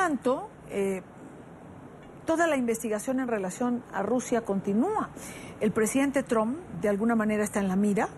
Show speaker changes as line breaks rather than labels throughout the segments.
tanto, toda la investigación en relación a Rusia continúa. El presidente Trump, de alguna manera, está en la mira.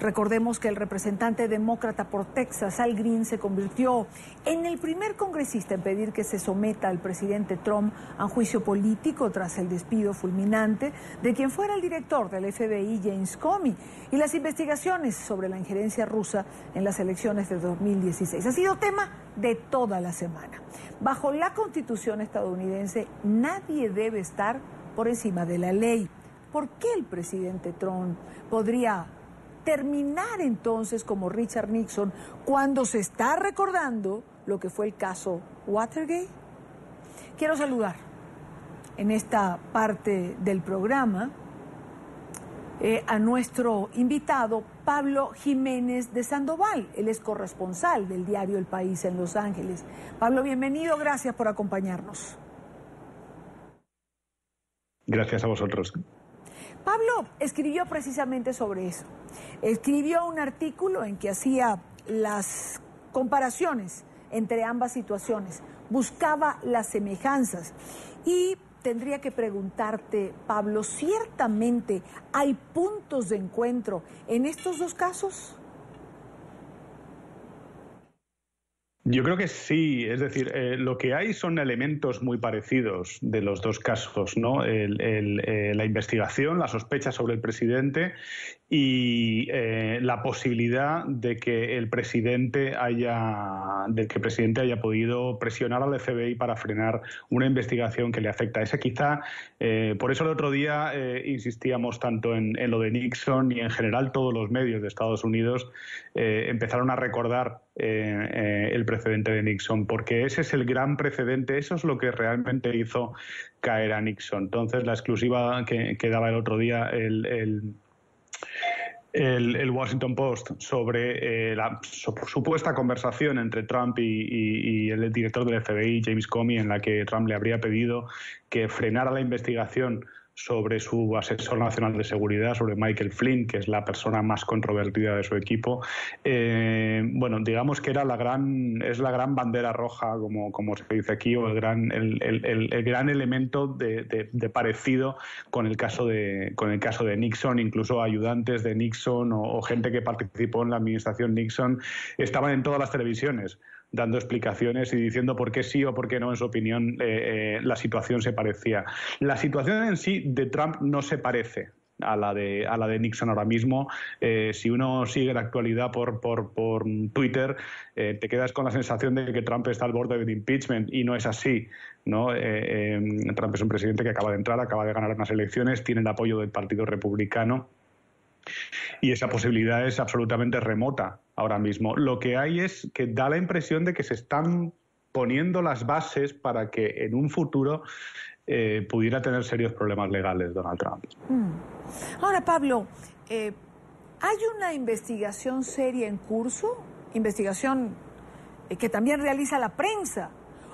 Recordemos que el representante demócrata por Texas, Al Green, se convirtió en el primer congresista en pedir que se someta al presidente Trump a un juicio político tras el despido fulminante de quien fuera el director del FBI, James Comey, y las investigaciones sobre la injerencia rusa en las elecciones de 2016. Ha sido tema de toda la semana. Bajo la Constitución estadounidense, nadie debe estar por encima de la ley. ¿Por qué el presidente Trump podría terminar entonces como Richard Nixon cuando se está recordando lo que fue el caso Watergate? Quiero saludar en esta parte del programa a nuestro invitado Pablo Jiménez de Sandoval. Él es corresponsal del diario El País en Los Ángeles. Pablo, bienvenido, gracias por acompañarnos.
Gracias a vosotros.
Pablo escribió precisamente sobre eso. Escribió un artículo en que hacía las comparaciones entre ambas situaciones, buscaba las semejanzas. Y tendría que preguntarte, Pablo, ¿ciertamente hay puntos de encuentro en estos dos casos?
Yo creo que sí, es decir, lo que hay son elementos muy parecidos de los dos casos, ¿no? La investigación, la sospecha sobre el presidente y la posibilidad de que el presidente haya podido presionar al FBI para frenar una investigación que le afecta. Esa quizá, por eso el otro día insistíamos tanto en lo de Nixon y en general todos los medios de Estados Unidos empezaron a recordar el precedente de Nixon, porque ese es el gran precedente, eso es lo que realmente hizo caer a Nixon. Entonces, la exclusiva que daba el otro día el Washington Post sobre la supuesta conversación entre Trump y el director del FBI, James Comey, en la que Trump le habría pedido que frenara la investigación sobre su asesor nacional de seguridad, sobre Michael Flynn, que es la persona más controvertida de su equipo. Bueno, digamos que es la gran bandera roja, como se dice aquí, o el gran elemento de parecido con el caso de Nixon. Incluso ayudantes de Nixon o gente que participó en la administración Nixon estaban en todas las televisiones dando explicaciones y diciendo por qué sí o por qué no, en su opinión, la situación se parecía. La situación en sí de Trump no se parece a la de Nixon ahora mismo. Si uno sigue la actualidad por Twitter, te quedas con la sensación de que Trump está al borde del impeachment, y no es así, ¿no? Trump es un presidente que acaba de entrar, acaba de ganar unas elecciones, tiene el apoyo del Partido Republicano, y esa posibilidad es absolutamente remota ahora mismo. Lo que hay es que da la impresión de que se están poniendo las bases para que en un futuro pudiera tener serios problemas legales Donald Trump.
Ahora, Pablo, ¿hay una investigación seria en curso? ¿Investigación que también realiza la prensa?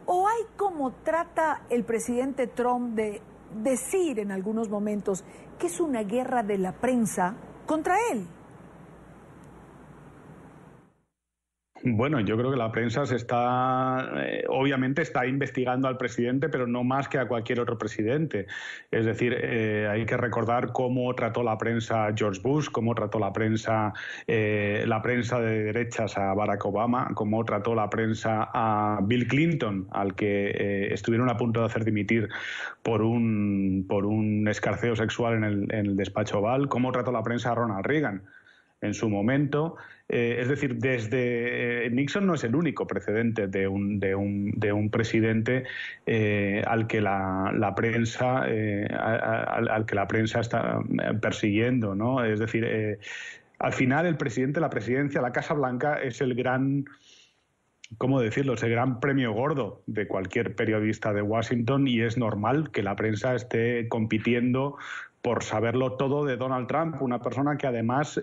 ¿O hay, como trata el presidente Trump de decir en algunos momentos, que es una guerra de la prensa contra él?
Bueno, yo creo que la prensa obviamente está investigando al presidente, pero no más que a cualquier otro presidente. Es decir, hay que recordar cómo trató la prensa George Bush, cómo trató la prensa de derechas a Barack Obama, cómo trató la prensa a Bill Clinton, al que estuvieron a punto de hacer dimitir por un escarceo sexual en el despacho Oval, cómo trató la prensa a Ronald Reagan en su momento. Es decir, desde Nixon no es el único precedente de un presidente al que la prensa está persiguiendo, ¿no? Es decir, al final el presidente, la presidencia, la Casa Blanca es el gran, ¿cómo decirlo?, es el gran premio gordo de cualquier periodista de Washington, y es normal que la prensa esté compitiendo por saberlo todo de Donald Trump, una persona que además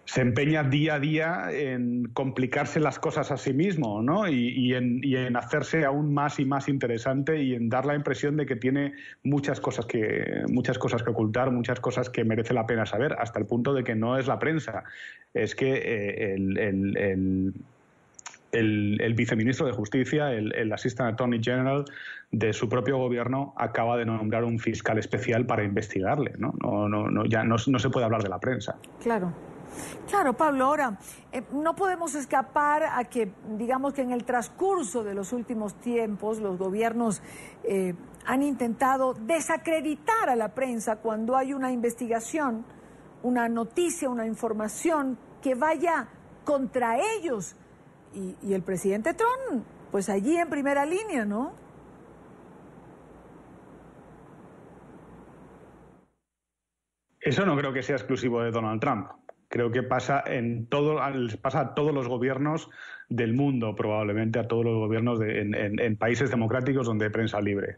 se empeña día a día en complicarse las cosas a sí mismo, ¿no? y en hacerse aún más y más interesante, y en dar la impresión de que tiene muchas cosas que ocultar, muchas cosas que merece la pena saber, hasta el punto de que no es la prensa, es que el viceministro de Justicia, el Assistant Attorney General de su propio gobierno, acaba de nombrar un fiscal especial para investigarle, ¿no? Ya no se puede hablar de la prensa.
Claro. Claro, Pablo, ahora no podemos escapar a que, digamos que en el transcurso de los últimos tiempos los gobiernos han intentado desacreditar a la prensa cuando hay una investigación, una noticia, una información que vaya contra ellos. Y el presidente Trump, pues allí en primera línea, ¿no?
Eso no creo que sea exclusivo de Donald Trump. Creo que pasa pasa a todos los gobiernos del mundo, probablemente a todos los gobiernos en países democráticos donde hay prensa libre.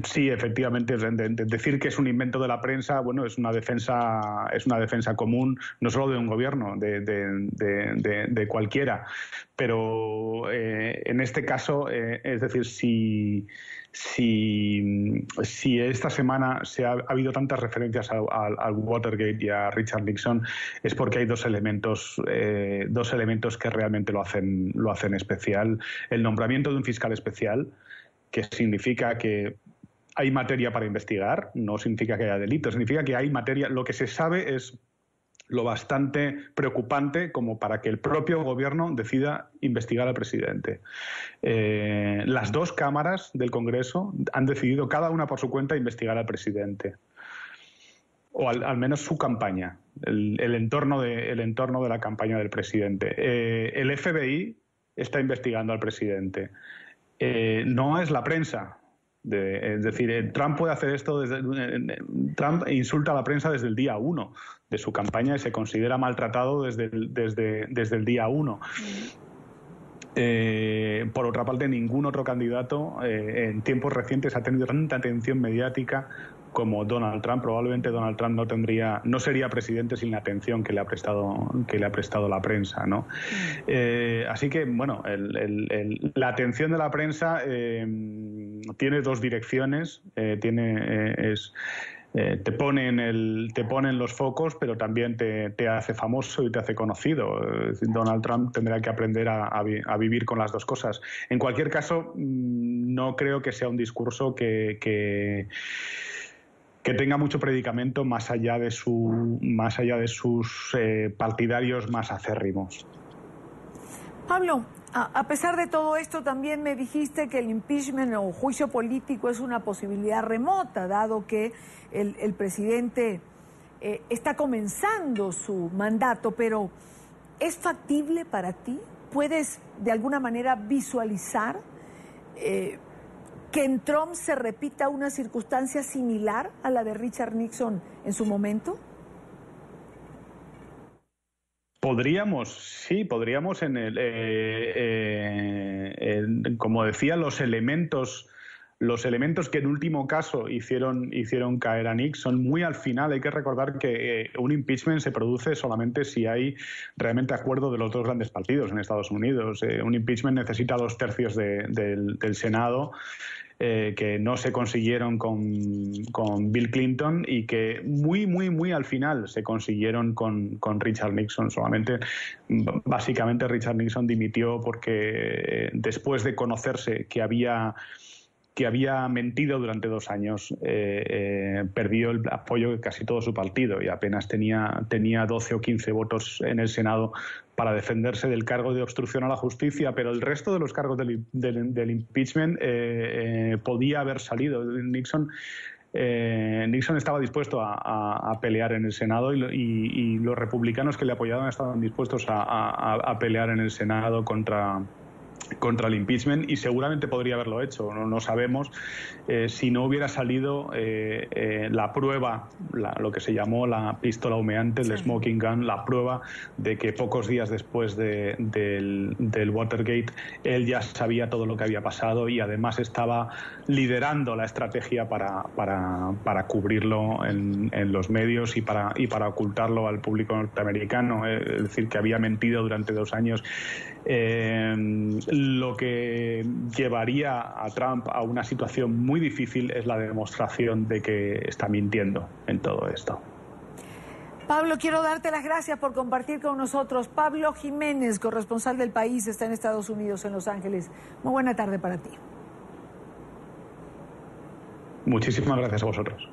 Sí, efectivamente, decir que es un invento de la prensa, bueno, es una defensa común, no solo de un gobierno, de cualquiera. Pero en este caso, es decir, si esta semana ha habido tantas referencias al Watergate y a Richard Nixon, es porque hay dos elementos que realmente lo hacen especial. El nombramiento de un fiscal especial, que significa que hay materia para investigar, no significa que haya delito, significa que hay materia. Lo que se sabe es lo bastante preocupante como para que el propio gobierno decida investigar al presidente. Las dos cámaras del Congreso han decidido, cada una por su cuenta, investigar al presidente. O al menos su campaña, el entorno de la campaña del presidente. El FBI está investigando al presidente. No es la prensa. Es decir, Trump puede hacer esto Trump insulta a la prensa desde el día 1 de su campaña y se considera maltratado desde el día 1. Por otra parte, ningún otro candidato en tiempos recientes ha tenido tanta atención mediática como Donald Trump. Probablemente Donald Trump no sería presidente sin la atención que le ha prestado la prensa, ¿no? Así que, bueno, la atención de la prensa tiene dos direcciones. Te ponen los focos, pero también te hace famoso y te hace conocido. Donald Trump tendrá que aprender a vivir con las dos cosas. En cualquier caso, no creo que sea un discurso que tenga mucho predicamento más allá de sus partidarios más acérrimos.
Pablo, a pesar de todo esto, también me dijiste que el impeachment o juicio político es una posibilidad remota, dado que el presidente está comenzando su mandato, pero ¿es factible para ti? ¿Puedes de alguna manera visualizar que en Trump se repita una circunstancia similar a la de Richard Nixon en su momento?
Podríamos, como decía, los elementos que en último caso hicieron caer a Nixon, muy al final. Hay que recordar que un impeachment se produce solamente si hay realmente acuerdo de los dos grandes partidos en Estados Unidos. Un impeachment necesita 2/3 del Senado, que no se consiguieron con Bill Clinton y que muy al final se consiguieron con Richard Nixon. Básicamente Richard Nixon dimitió porque después de conocerse que había mentido durante 2 años, perdió el apoyo de casi todo su partido y apenas tenía 12 o 15 votos en el Senado para defenderse del cargo de obstrucción a la justicia, pero el resto de los cargos del impeachment podía haber salido. Nixon estaba dispuesto a pelear en el Senado y los republicanos que le apoyaban estaban dispuestos a pelear en el Senado contra el impeachment, y seguramente podría haberlo hecho. No sabemos si no hubiera salido la prueba, lo que se llamó la pistola humeante, el smoking gun, la prueba de que pocos días después del Watergate él ya sabía todo lo que había pasado y además estaba liderando la estrategia para cubrirlo en los medios y para ocultarlo al público norteamericano. Es decir, que había mentido durante 2 años. Lo que llevaría a Trump a una situación muy difícil es la demostración de que está mintiendo en todo esto.
Pablo, quiero darte las gracias por compartir con nosotros. Pablo Jiménez, corresponsal del País, está en Estados Unidos, en Los Ángeles. Muy buena tarde para ti.
Muchísimas gracias a vosotros.